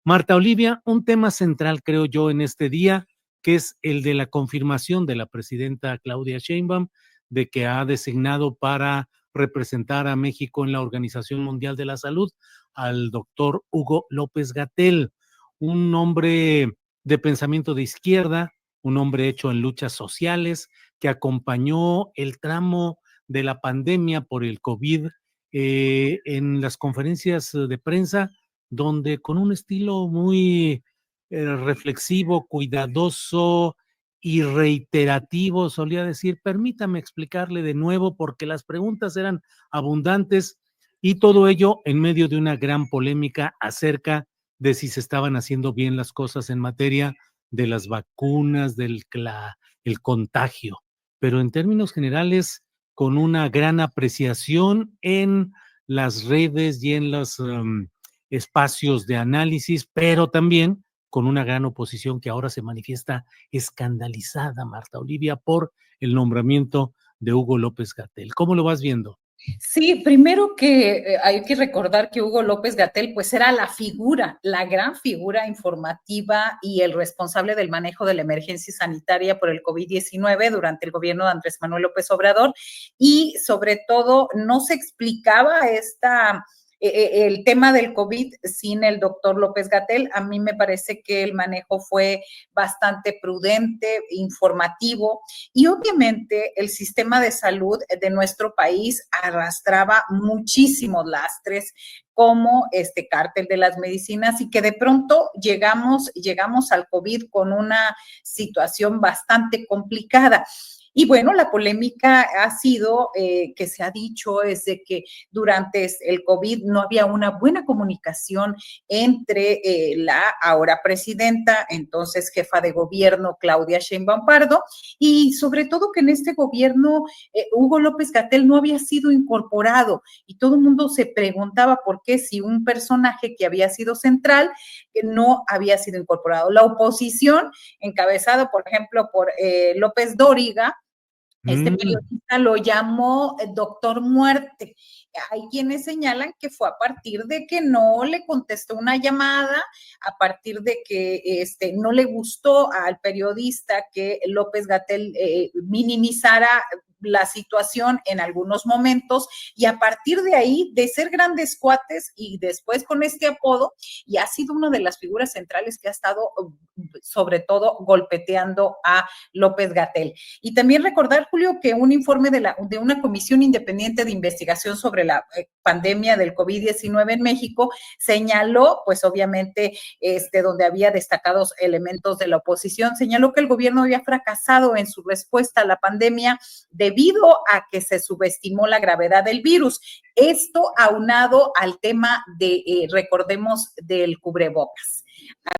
Marta Olivia, un tema central, creo yo, en este día, que es el de la confirmación de la presidenta Claudia Sheinbaum de que ha designado para representar a México en la Organización Mundial de la Salud al doctor Hugo López-Gatell, un hombre de pensamiento de izquierda, un hombre hecho en luchas sociales, que acompañó el tramo de la pandemia por el COVID en las conferencias de prensa, donde con un estilo muy reflexivo, cuidadoso y reiterativo, solía decir, permítame explicarle de nuevo porque las preguntas eran abundantes y todo ello en medio de una gran polémica acerca de si se estaban haciendo bien las cosas en materia de las vacunas, el contagio, pero en términos generales con una gran apreciación en las redes y en los espacios de análisis, pero también con una gran oposición que ahora se manifiesta escandalizada, Marta Olivia, por el nombramiento de Hugo López-Gatell. ¿Cómo lo vas viendo? Sí, primero que hay que recordar que Hugo López-Gatell pues era la figura, la gran figura informativa y el responsable del manejo de la emergencia sanitaria por el COVID-19 durante el gobierno de Andrés Manuel López Obrador y sobre todo no se explicaba el tema del COVID sin el doctor López-Gatell. A mí me parece que el manejo fue bastante prudente, informativo y obviamente el sistema de salud de nuestro país arrastraba muchísimos lastres como este cártel de las medicinas y que de pronto llegamos al COVID con una situación bastante complicada. Y bueno, la polémica ha sido que se ha dicho es de que durante el COVID no había una buena comunicación entre la ahora presidenta, entonces jefa de gobierno Claudia Sheinbaum Pardo, y sobre todo que en este gobierno Hugo López-Gatell no había sido incorporado y todo el mundo se preguntaba por qué si un personaje que había sido central no había sido incorporado. La oposición, encabezada por ejemplo por López Dóriga, este periodista lo llamó Doctor Muerte. Hay quienes señalan que fue a partir de que no le contestó una llamada, a partir de que no le gustó al periodista que López-Gatell minimizara la situación en algunos momentos y a partir de ahí, de ser grandes cuates y después con este apodo, y ha sido una de las figuras centrales que ha estado sobre todo golpeteando a López-Gatell. Y también recordar, Julio, que un informe de una comisión independiente de investigación sobre la pandemia del COVID-19 en México señaló, pues obviamente, donde había destacados elementos de la oposición, señaló que el gobierno había fracasado en su respuesta a la pandemia debido a que se subestimó la gravedad del virus. Esto aunado al tema de, recordemos, del cubrebocas.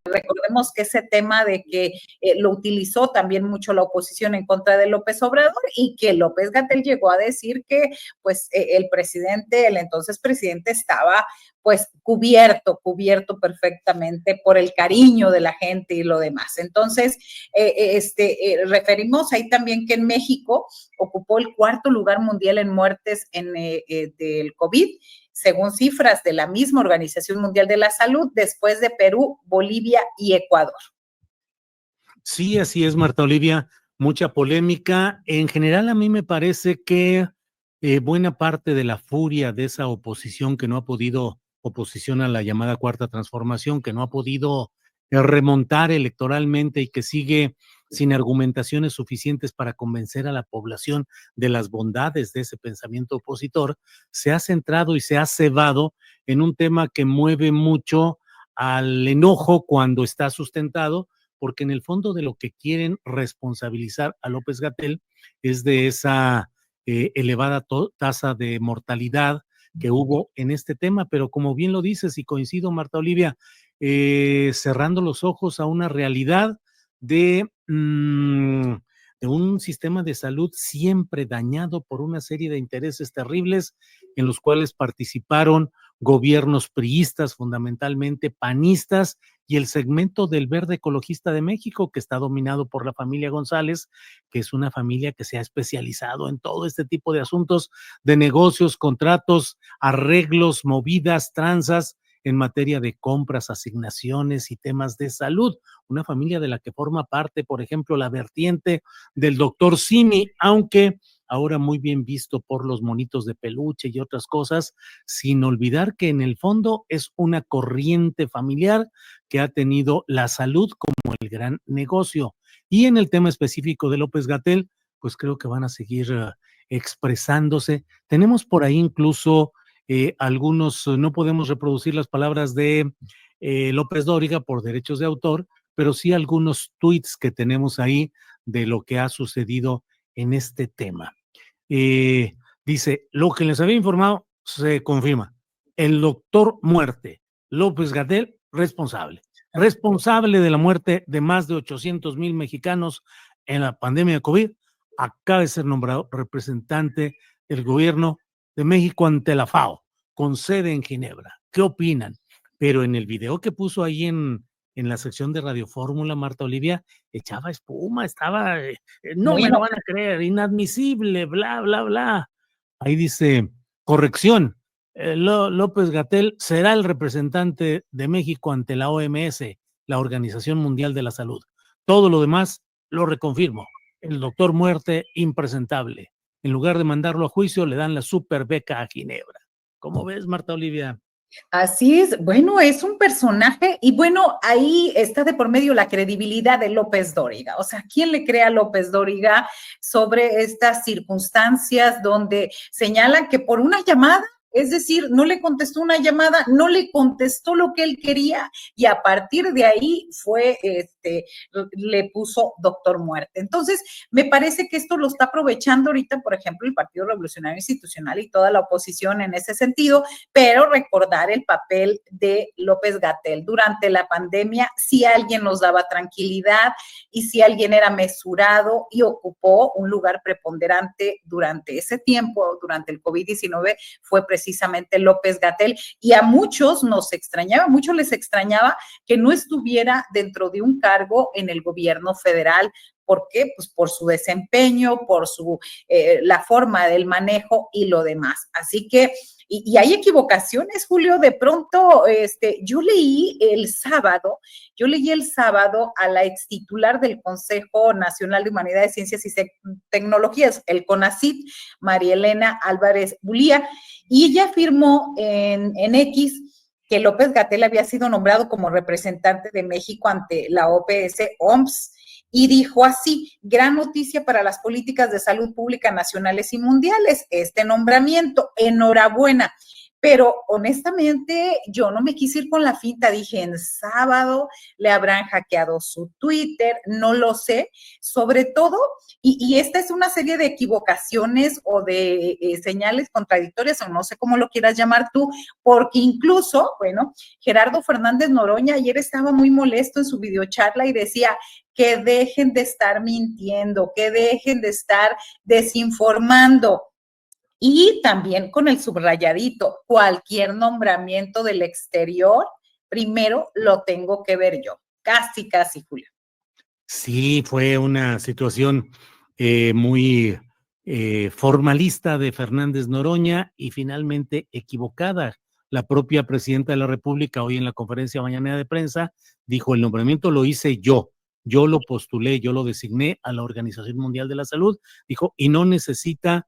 Recordemos que ese tema de que lo utilizó también mucho la oposición en contra de López Obrador y que López-Gatell llegó a decir que pues el entonces presidente estaba pues cubierto perfectamente por el cariño de la gente y lo demás. Entonces, referimos ahí también que en México ocupó el 4º lugar mundial en muertes del COVID, según cifras de la misma Organización Mundial de la Salud, después de Perú, Bolivia y Ecuador. Sí, así es, Marta Olivia, mucha polémica. En general, a mí me parece que buena parte de la furia de esa oposición que no ha podido, oposición a la llamada Cuarta Transformación, que no ha podido remontar electoralmente y que sigue sin argumentaciones suficientes para convencer a la población de las bondades de ese pensamiento opositor, se ha centrado y se ha cebado en un tema que mueve mucho al enojo cuando está sustentado, porque en el fondo de lo que quieren responsabilizar a López-Gatell es de esa elevada tasa de mortalidad que hubo en este tema, pero como bien lo dices y coincido, Marta Olivia, cerrando los ojos a una realidad de un sistema de salud siempre dañado por una serie de intereses terribles en los cuales participaron gobiernos priistas, fundamentalmente panistas, y el segmento del Verde Ecologista de México, que está dominado por la familia González, que es una familia que se ha especializado en todo este tipo de asuntos de negocios, contratos, arreglos, movidas, tranzas, en materia de compras, asignaciones y temas de salud. Una familia de la que forma parte, por ejemplo, la vertiente del doctor Simi, aunque ahora muy bien visto por los monitos de peluche y otras cosas, sin olvidar que en el fondo es una corriente familiar que ha tenido la salud como el gran negocio. Y en el tema específico de López-Gatell, pues creo que van a seguir expresándose. Tenemos por ahí incluso algunos, no podemos reproducir las palabras de López Dóriga por derechos de autor, pero sí algunos tweets que tenemos ahí de lo que ha sucedido en este tema. Dice, lo que les había informado se confirma. El doctor Muerte, López-Gatell, responsable de la muerte de más de 800,000 mexicanos en la pandemia de COVID, acaba de ser nombrado representante del gobierno de México ante la FAO, con sede en Ginebra. ¿Qué opinan? Pero en el video que puso ahí en la sección de Radio Fórmula, Marta Olivia, echaba espuma, estaba, no Muy me lo enojado. van a creer, inadmisible, bla, bla, bla. Ahí dice, corrección, López-Gatell será el representante de México ante la OMS, la Organización Mundial de la Salud. Todo lo demás lo reconfirmo. El doctor Muerte, impresentable. En lugar de mandarlo a juicio, le dan la super beca a Ginebra. ¿Cómo ves, Marta Olivia? Así es, bueno, es un personaje y bueno, ahí está de por medio la credibilidad de López Dóriga. O sea, ¿quién le cree a López Dóriga sobre estas circunstancias donde señalan que por una llamada, es decir, no le contestó una llamada, no le contestó lo que él quería y a partir de ahí le puso doctor Muerte? Entonces, me parece que esto lo está aprovechando ahorita, por ejemplo, el Partido Revolucionario Institucional y toda la oposición en ese sentido, pero recordar el papel de López-Gatell durante la pandemia, si alguien nos daba tranquilidad y si alguien era mesurado y ocupó un lugar preponderante durante ese tiempo, durante el COVID-19, fue precisamente López-Gatell, y a muchos nos extrañaba, muchos les extrañaba que no estuviera dentro de un cargo en el gobierno federal. ¿Por qué? Pues por su desempeño, por la forma del manejo y lo demás. Así que, y hay equivocaciones, Julio, de pronto, yo leí el sábado a la ex titular del Consejo Nacional de Humanidades, Ciencias y Tecnologías, el CONACYT, María Elena Álvarez Bulía, y ella afirmó en X que López-Gatell había sido nombrado como representante de México ante la OMS, y dijo así: gran noticia para las políticas de salud pública nacionales y mundiales, este nombramiento, enhorabuena. Pero honestamente yo no me quise ir con la finta, dije en sábado le habrán hackeado su Twitter, no lo sé, sobre todo, y esta es una serie de equivocaciones o de señales contradictorias, o no sé cómo lo quieras llamar tú, porque incluso, bueno, Gerardo Fernández Noroña ayer estaba muy molesto en su videocharla y decía que dejen de estar mintiendo, que dejen de estar desinformando. Y también con el subrayadito, cualquier nombramiento del exterior, primero lo tengo que ver yo. Casi, casi, Julio. Sí, fue una situación muy formalista de Fernández Noroña y finalmente equivocada. La propia presidenta de la República hoy en la conferencia mañanera de prensa dijo: el nombramiento lo hice yo lo postulé, yo lo designé a la Organización Mundial de la Salud, dijo, y no necesita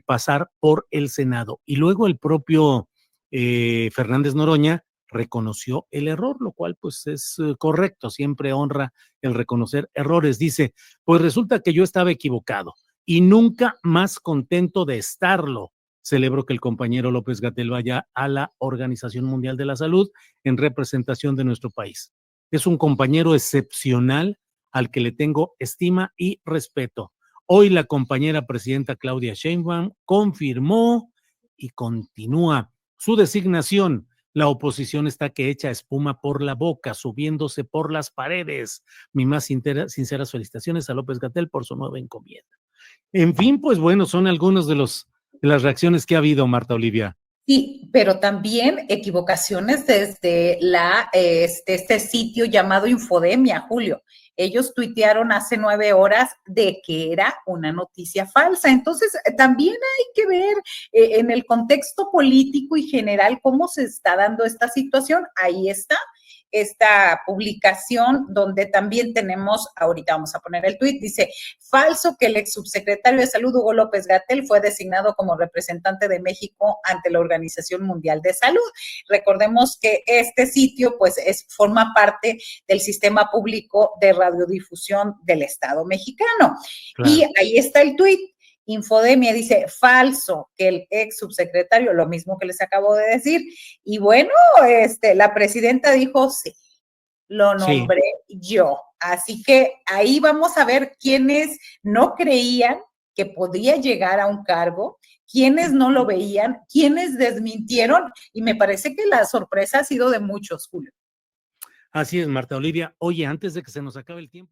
pasar por el Senado. Y luego el propio Fernández Noroña reconoció el error, lo cual pues es correcto, siempre honra el reconocer errores. Dice, pues resulta que yo estaba equivocado y nunca más contento de estarlo. Celebro que el compañero López-Gatell vaya a la Organización Mundial de la Salud en representación de nuestro país. Es un compañero excepcional al que le tengo estima y respeto. Hoy la compañera presidenta Claudia Sheinbaum confirmó y continúa su designación. La oposición está que echa espuma por la boca, subiéndose por las paredes. Mi más sinceras felicitaciones a López-Gatell por su nueva encomienda. En fin, pues bueno, son algunos de las reacciones que ha habido, Marta Olivia. Sí, pero también equivocaciones desde este sitio llamado Infodemia, Julio. ellos tuitearon hace 9 horas de que era una noticia falsa. Entonces, también hay que ver en el contexto político y general cómo se está dando esta situación. Ahí está esta publicación donde también tenemos, ahorita vamos a poner el tuit, dice, falso que el ex subsecretario de Salud, Hugo López-Gatell, fue designado como representante de México ante la Organización Mundial de Salud. Recordemos que este sitio, pues, forma parte del sistema público de radiodifusión del Estado mexicano. Claro. Y ahí está el tuit. Infodemia dice, falso, que el ex subsecretario, lo mismo que les acabo de decir, y bueno, la presidenta dijo, sí, lo nombré yo, así que ahí vamos a ver quiénes no creían que podía llegar a un cargo, quiénes no lo veían, quiénes desmintieron, y me parece que la sorpresa ha sido de muchos, Julio. Así es, Marta Olivia. Oye, antes de que se nos acabe el tiempo.